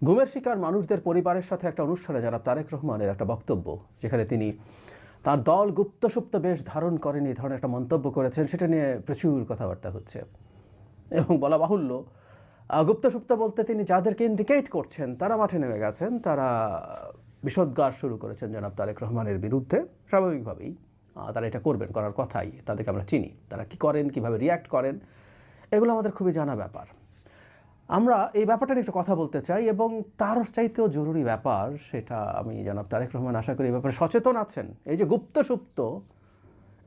গুমের শিকার মানুষদের পরিবারের সাথে একটা অনুষ্ঠানে জনাব তারেক রহমানের একটা বক্তব্য, যেখানে তিনি তার দল গুপ্তসুপ্ত বেশ ধারণ করেনি এই ধরনের একটা মন্তব্য করেছেন, সেটা নিয়ে প্রচুর কথাবার্তা হচ্ছে। এবং বলা বাহুল্য, গুপ্তসুপ্ত বলতে তিনি যাদেরকে ইন্ডিকেট করছেন তারা মাঠে নেমে গেছেন, তারা বিষোদ্গার শুরু করেছেন জনাব তারেক রহমানের বিরুদ্ধে। স্বাভাবিকভাবেই তারা এটা করবেন, করার কথাই, তাদেরকে আমরা চিনি। তারা কি করেন, কিভাবে রিয়্যাক্ট করেন, এগুলো আমাদের খুবই জানা ব্যাপার। আমরা এই ব্যাপারটা নিয়ে একটু কথা বলতে চাই, এবং তার চাইতেও জরুরি ব্যাপার, সেটা আমি জনাব তারেক রহমান আশা করি এই ব্যাপারে সচেতন আছেন। এই যে গুপ্তসুপ্ত,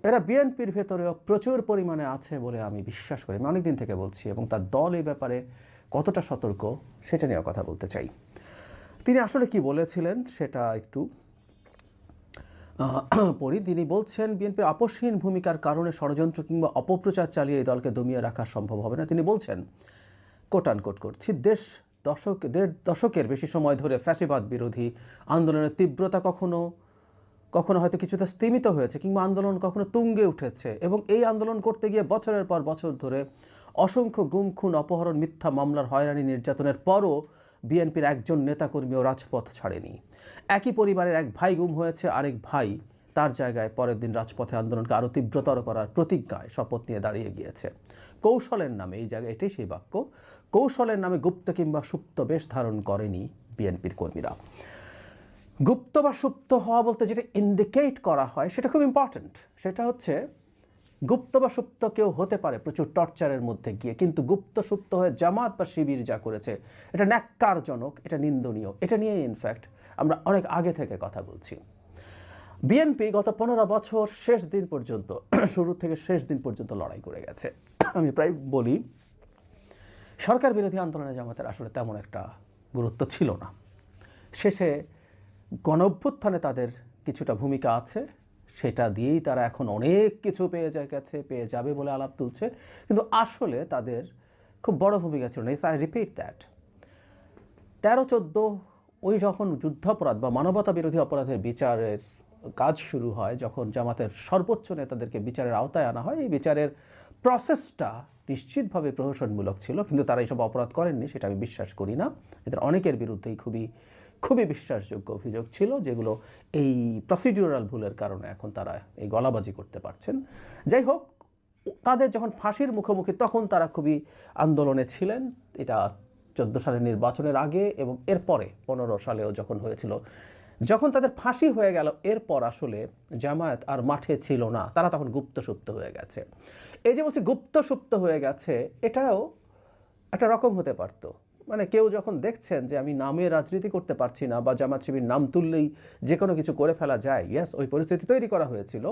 এরা বিএনপির ভেতরেও প্রচুর পরিমাণে আছে বলে আমি বিশ্বাস করি। আমি অনেকদিন থেকে বলছি, এবং তার দল এই ব্যাপারে কতটা সতর্ক সেটা নিয়ে কথা বলতে চাই। তিনি আসলে কি বলেছিলেন সেটা একটু পড়ি। তিনি বলছেন, বিএনপির আপসহীন ভূমিকার কারণে ষড়যন্ত্র কিংবা অপপ্রচার চালিয়ে এই দলকে দমিয়ে রাখা সম্ভব হবে না। তিনি বলছেন, কোট আনকোট করছি, দেড় দশকের বেশি সময় ধরে ফ্যাসিবাদ বিরোধী আন্দোলনের তীব্রতা কখনো কখনো হয়তো কিছুটা স্তিমিত হয়েছে, কিংবা আন্দোলন কখনো তুঙ্গে উঠেছে, এবং এই আন্দোলন করতে গিয়ে বছরের পর বছর ধরে অসংখ্য গুম, খুন, অপহরণ, মিথ্যা মামলার হয়রানি নির্যাতনের পরও বিএনপির একজন নেতাকর্মীও রাজপথ ছাড়েনি। একই পরিবারের এক ভাই গুম হয়েছে, আরেক ভাই তার জায়গায় পরের দিন রাজপথে আন্দোলনকে আরও তীব্রতর করার প্রতিজ্ঞায় শপথ নিয়ে দাঁড়িয়ে গিয়েছে। কৌশলের নামে, এই জায়গায় এটাই সেই বাক্য, কৌশলের নামে গুপ্ত কিংবা সুপ্ত বেশ ধারণ করেনি বিএনপির কর্মীরা। গুপ্ত বা সুপ্ত হওয়া বলতে যেটা ইন্ডিকেট করা হয় সেটা খুব ইম্পর্ট্যান্ট। সেটা হচ্ছে, গুপ্ত বা সুপ্ত কেউ হতে পারে প্রচুর টর্চারের মধ্যে গিয়ে, কিন্তু গুপ্ত সুপ্ত হয়ে জামাত বা শিবির যা করেছে এটা ন্যাক্কারজনক, এটা নিন্দনীয়। এটা নিয়ে ইনফ্যাক্ট আমরা অনেক আগে থেকে কথা বলছি। বিএনপি গত 15 বছর শেষ দিন পর্যন্ত, শুরু থেকে শেষ দিন পর্যন্ত লড়াই করে গেছে। আমি প্রায় বলি, সরকার বিরোধী আন্দোলনে জামাতের আসলে তেমন একটা গুরুত্ব ছিল না। শেষে গণঅভ্যুত্থানে তাদের কিছুটা ভূমিকা আছে, সেটা দিয়েই তারা এখন অনেক কিছু পেয়ে যাবে বলে আলাপ তুলছে, কিন্তু আসলে তাদের খুব বড় ভূমিকা ছিল না। আই রিপিট দ্যাট, 13-14 ওই যখন যুদ্ধাপরাধ বা মানবতা বিরোধী অপরাধের বিচারের কাজ শুরু হয়, যখন জামাতের সর্বোচ্চ নেতাদেরকে বিচারের আওতায় আনা হয়, এই বিচারের প্রসেসটা নিশ্চিতভাবে প্রহসনমূলক ছিল, কিন্তু তারা এইসব অপরাধ করেননি সেটা আমি বিশ্বাস করি না। এদের অনেকের বিরুদ্ধেই খুবই বিশ্বাসযোগ্য অভিযোগ ছিল, যেগুলো এই প্রসিডিউরাল ভুলের কারণে এখন তারা এই গলাবাজি করতে পারছেন। যাই হোক, তাদের যখন ফাঁসির মুখোমুখি তখন তারা খুবই আন্দোলনে ছিলেন। এটা 14 সালের নির্বাচনের আগে এবং এরপরে 15 সালেও যখন হয়েছিল, যখন তাদের ফাঁসি হয়ে গেল, এরপর আসলে জামায়াত আর মাঠে ছিল না, তারা তখন গুপ্তসুপ্ত হয়ে গেছে। এই যে বলছি গুপ্তসুপ্ত হয়ে গেছে, এটাও একটা রকম হতে পারত। মানে কেউ যখন দেখছেন যে আমি নামে রাজনীতি করতে পারছি না, বা জামাত শিবির নাম তুললেই যে কোনো কিছু করে ফেলা যায়, ইয়েস, ওই পরিস্থিতি তৈরি করা হয়েছিল,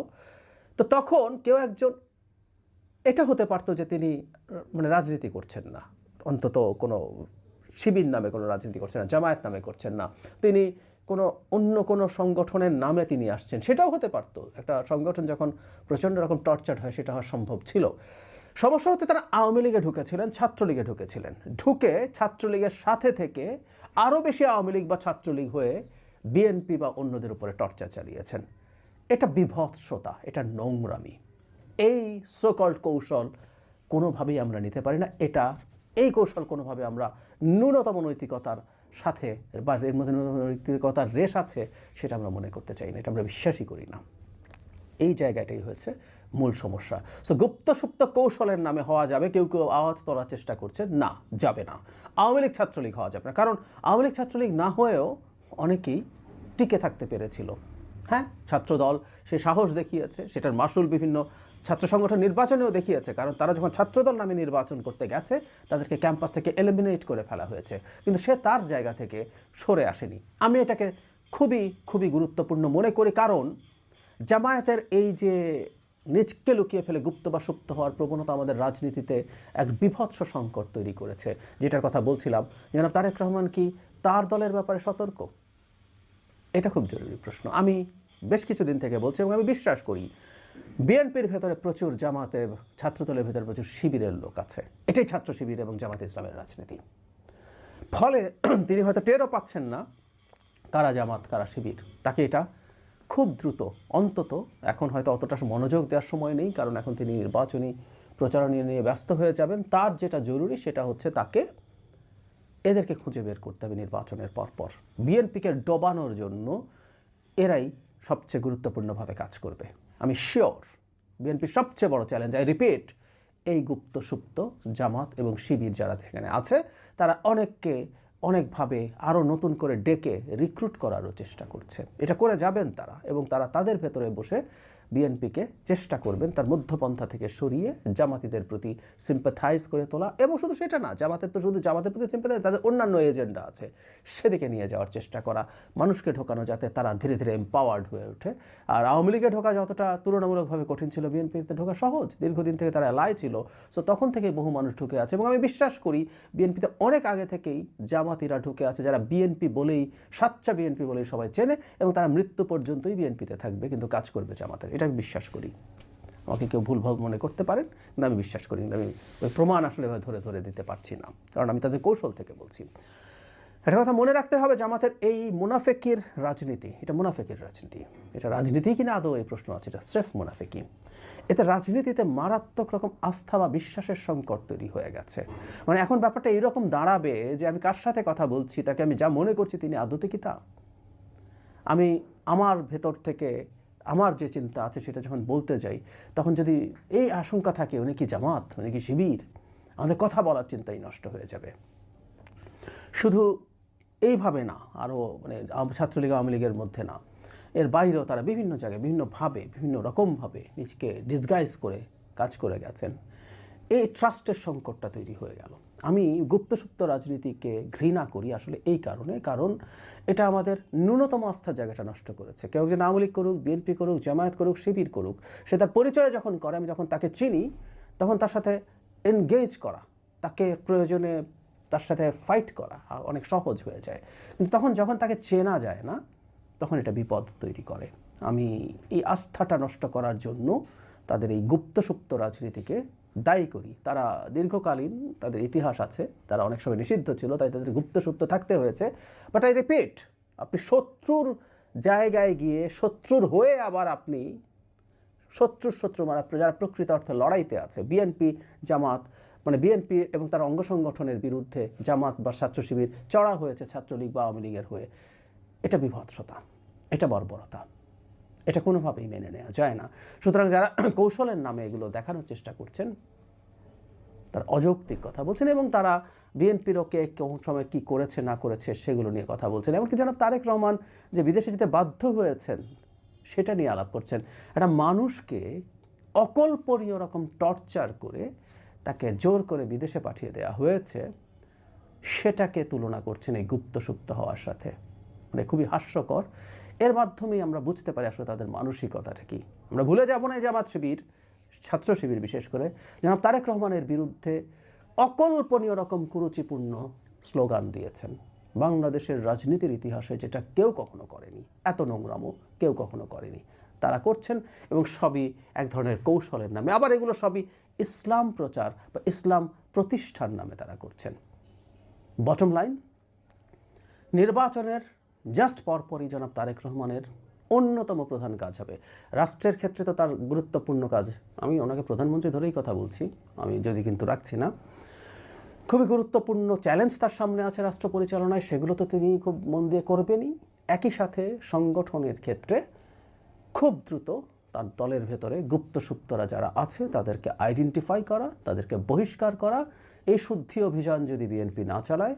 তো তখন কেউ একজন, এটা হতে পারতো যে তিনি মানে রাজনীতি করছেন না, অন্তত কোনো শিবির নামে কোনো রাজনীতি করছেন না, জামায়াত নামে করছেন না, তিনি অন্য কোনো সংগঠনের নামে তিনি আসছেন, সেটাও হতে পারতো। একটা সংগঠন যখন প্রচণ্ড রকম টর্চার হয়, সেটা হওয়া সম্ভব ছিল। সমস্যা হচ্ছে, তারা আওয়ামী লীগে ঢুকেছিলেন, ছাত্রলীগে ঢুকেছিলেন, ঢুকে ছাত্রলীগের সাথে থেকে আরও বেশি আওয়ামী লীগ বা ছাত্রলীগ হয়ে বিএনপি বা অন্যদের উপরে টর্চার চালিয়েছেন। এটা বিভৎসতা, এটা নোংরামি। এই সোকল্ড কৌশল কোনোভাবেই আমরা নিতে পারি না। এই কৌশল কোনোভাবে আমরা ন্যূনতম নৈতিকতার সাথে, বা এর মধ্যে ন্যূনতম নৈতিকতার রেশ আছে, সেটা আমরা মনে করতে চাই না, এটা আমরা বিশ্বাসই করি না। এই জায়গাটাই হয়েছে মূল সমস্যা। সো গুপ্তসুপ্ত কৌশলের নামে হওয়া যাবে, কেউ কেউ আওয়াজ তোলার চেষ্টা করছে, না, যাবে না। আওয়ামী লীগ ছাত্রলীগ হওয়া যাবে না, কারণ আওয়ামী লীগ ছাত্রলীগ না হয়েও অনেকেই টিকে থাকতে পেরেছিল। হ্যাঁ, ছাত্রদল সে সাহস দেখিয়েছে, সেটার মাসুল বিভিন্ন ছাত্র সংগঠন নির্বাচনেও দেখিয়েছে, কারণ তারা যখন ছাত্রদল নামে নির্বাচন করতে গেছে, তাদেরকে ক্যাম্পাস থেকে এলিমিনেট করে ফেলা হয়েছে, কিন্তু সে তার জায়গা থেকে সরে আসেনি। আমি এটাকে খুবই গুরুত্বপূর্ণ মনে করি, কারণ জামায়াতের এই যে নিজকে লুকিয়ে ফেলে গুপ্ত বা সুপ্ত হওয়ার প্রবণতা আমাদের রাজনীতিতে এক বিভৎস সংকট তৈরি করেছে। যেটার কথা বলছিলাম, জনাব তারেক রহমান কি তার দলের ব্যাপারে সতর্ক? এটা খুব জরুরি প্রশ্ন। আমি বেশ কিছুদিন থেকে বলছি, এবং আমি বিশ্বাস করি বিএনপির ভেতরে প্রচুর জামাতের, ছাত্রদলের ভেতরে প্রচুর শিবিরের লোক আছে। এটাই ছাত্র শিবির এবং জামাতে ইসলামের রাজনীতি। ফলে তিনি হয়তো টেরও পাচ্ছেন না কারা জামাত কারা শিবির। তাকে এটা খুব দ্রুত, অন্তত এখন হয়তো অতটা মনোযোগ দেওয়ার সময় নেই, কারণ এখন তিনি নির্বাচনী প্রচারণা নিয়ে ব্যস্ত হয়ে যাবেন। তার যেটা জরুরি সেটা হচ্ছে তাকে এদেরকে খুঁজে বের করতে হবে নির্বাচনের পরপর। বিএনপিকে ডোবানোর জন্য এরাই সবচেয়ে গুরুত্বপূর্ণভাবে কাজ করবে। আমি শিওর বিএনপির সবচেয়ে বড় চ্যালেঞ্জ, আই রিপিট, এই গুপ্ত সুপ্ত জামাত এবং শিবির যারা সেখানে আছে তারা অনেককে অনেকভাবে আরও নতুন করে ডেকে রিক্রুট করারও চেষ্টা করছে। এটা করে যাবেন তারা, এবং তারা তাদের ভেতরে বসে বিএনপিকে চেষ্টা করবেন তার মধ্যপন্থা থেকে সরিয়ে জামাতিদের প্রতি সিম্পাথাইজ করে তোলা। এবং শুধু সেটা না, জামাতের তো শুধু জামাতের প্রতি সিম্পাথাইজ, তাদের অন্যান্য এজেন্ডা আছে, সেদিকে নিয়ে যাওয়ার চেষ্টা করা, মানুষকে ঢোকানো যাতে তারা ধীরে ধীরে এম্পাওয়ার্ড হয়ে ওঠে। আর আওয়ামী লীগে ঢোকা যতটা তুলনামূলকভাবে কঠিন ছিল, বিএনপিতে ঢোকা সহজ। দীর্ঘদিন থেকে তারা এলাই ছিল, সো তখন থেকে বহু মানুষ ঢুকে আছে। এবং আমি বিশ্বাস করি বিএনপিতে অনেক আগে থেকেই জামাতিরা ঢুকে আছে, যারা বিএনপি বলেই, সাচ্চা বিএনপি বলেই সবাই চেনে, এবং তারা মৃত্যু পর্যন্তই বিএনপিতে থাকবে, কিন্তু কাজ করবে জামাতের। এটা আমি বিশ্বাস করি। আমাকে কেউ ভুল মনে করতে পারেন, কিন্তু আমি বিশ্বাস করি। কিন্তু আমি ওই প্রমাণ আসলে ধরে ধরে দিতে পারছি না, কারণ আমি তাদের কৌশল থেকে বলছি। একটা কথা মনে রাখতে হবে, জামাতের এই মুনাফেকির রাজনীতি, এটা মুনাফেকির রাজনীতি। এটা রাজনীতি কিনা আদৌ এই প্রশ্ন আছে, এটা স্রেফ মুনাফেকি। এতে রাজনীতিতে মারাত্মক রকম আস্থা বা বিশ্বাসের সংকট তৈরি হয়ে গেছে। মানে এখন ব্যাপারটা এইরকম দাঁড়াবে যে আমি কার সাথে কথা বলছি, তাকে আমি যা মনে করছি তিনি আদতে কি তা। আমি আমার ভেতর থেকে আমার যে চিন্তা আছে সেটা যখন বলতে যাই, তখন যদি এই আশঙ্কা থাকে উনি কি জামাত, উনি কি শিবির, আমাদের কথা বলার চিন্তাই নষ্ট হয়ে যাবে। শুধু এইভাবে না, আরও মানে ছাত্রলীগ আওয়ামী লীগের মধ্যে না, এর বাইরেও তারা বিভিন্ন জায়গায় বিভিন্নভাবে বিভিন্ন রকমভাবে নিজকে ডিসগাইজ করে কাজ করে গেছেন। এই ট্রাস্টের সংকটটা তৈরি হয়ে গেল। আমি গুপ্তসুপ্ত রাজনীতিকে ঘৃণা করি আসলে এই কারণে, কারণ এটা আমাদের ন্যূনতম আস্থার জায়গাটা নষ্ট করেছে। কেউ যে আওয়ামী লীগ করুক, বিএনপি করুক, জামায়াত করুক, শিবির করুক, সে তার পরিচয় যখন করে, আমি যখন তাকে চিনি, তখন তার সাথে এনগেজ করা, তাকে প্রয়োজনে তার সাথে ফাইট করা অনেক সহজ হয়ে যায়। কিন্তু তখন যখন তাকে চেনা যায় না, তখন এটা বিপদ তৈরি করে। আমি এই আস্থাটা নষ্ট করার জন্য তাদের এই গুপ্তসুপ্ত রাজনীতিকে দায়ী করি। তারা দীর্ঘকালীন, তাদের ইতিহাস আছে, তারা অনেক সময় নিষিদ্ধ ছিল, তাই তাদের গুপ্তসুপ্ত থাকতে হয়েছে। বাট আই রিপিট, আপনি শত্রুর জায়গায় গিয়ে শত্রুর হয়ে আবার আপনি শত্রু মানে যারা প্রকৃত অর্থে লড়াইতে আছে, বিএনপি জামাত, মানে বিএনপি এবং তার অঙ্গ সংগঠনের বিরুদ্ধে জামাত বা ছাত্র শিবির চড়া হয়েছে ছাত্রলীগ বা আওয়ামী লীগের হয়ে, এটা বিভৎসতা, এটা বর্বরতা, এটা কোনোভাবেই মেনে নেওয়া যায় না। সুতরাং যারা কৌশলের নামে এগুলো দেখানোর চেষ্টা করছেন, তারা অযৌক্তিক কথা বলছেন, এবং তারা বিএনপিরও কে কোন সময় কী করেছে না করেছে সেগুলো নিয়ে কথা বলছেন। এমনকি জনাব তারেক রহমান যে বিদেশে যেতে বাধ্য হয়েছেন সেটা নিয়ে আলাপ করছেন। একটা মানুষকে অকল্পনীয় রকম টর্চার করে তাকে জোর করে বিদেশে পাঠিয়ে দেওয়া হয়েছে, সেটাকে তুলনা করছেন এই গুপ্তসুপ্ত হওয়ার সাথে। মানে খুবই হাস্যকর। এর মাধ্যমেই আমরা বুঝতে পারি আসলে তাদের মানসিকতাটা কি। আমরা ভুলে যাব না জামাত শিবির, ছাত্র শিবির বিশেষ করে জনাব তারেক রহমানের বিরুদ্ধে অকল্পনীয় রকম কুরুচিপূর্ণ স্লোগান দিয়েছেন। বাংলাদেশের রাজনীতির ইতিহাসে যেটা কেউ কখনো করেনি, এত নোংরামো কেউ কখনো করেনি, তারা করছেন। এবং সবই এক ধরনের কৌশলের নামে, আবার এগুলো সবই ইসলাম প্রচার বা ইসলাম প্রতিষ্ঠার নামে তারা করছেন। বটম লাইন, নির্বাচনের জাস্ট পরপরই জনাব তারেক রহমানের অন্যতম প্রধান কাজ হবে, রাষ্ট্রের ক্ষেত্রে তো তার গুরুত্বপূর্ণ কাজ, আমি ওনাকে প্রধানমন্ত্রী ধরেই কথা বলছি, আমি যদি কিন্তু রাখছি না, খুবই গুরুত্বপূর্ণ চ্যালেঞ্জ তার সামনে আছে রাষ্ট্র পরিচালনায়, সেগুলো তো তিনি খুব মন দিয়ে করবেনই। একই সাথে সংগঠনের ক্ষেত্রে খুব দ্রুত তার দলের ভেতরে গুপ্তসুপ্তরা যারা আছে তাদেরকে আইডেন্টিফাই করা, তাদেরকে বহিষ্কার করা। এই শুদ্ধি অভিযান যদি বিএনপি না চালায়,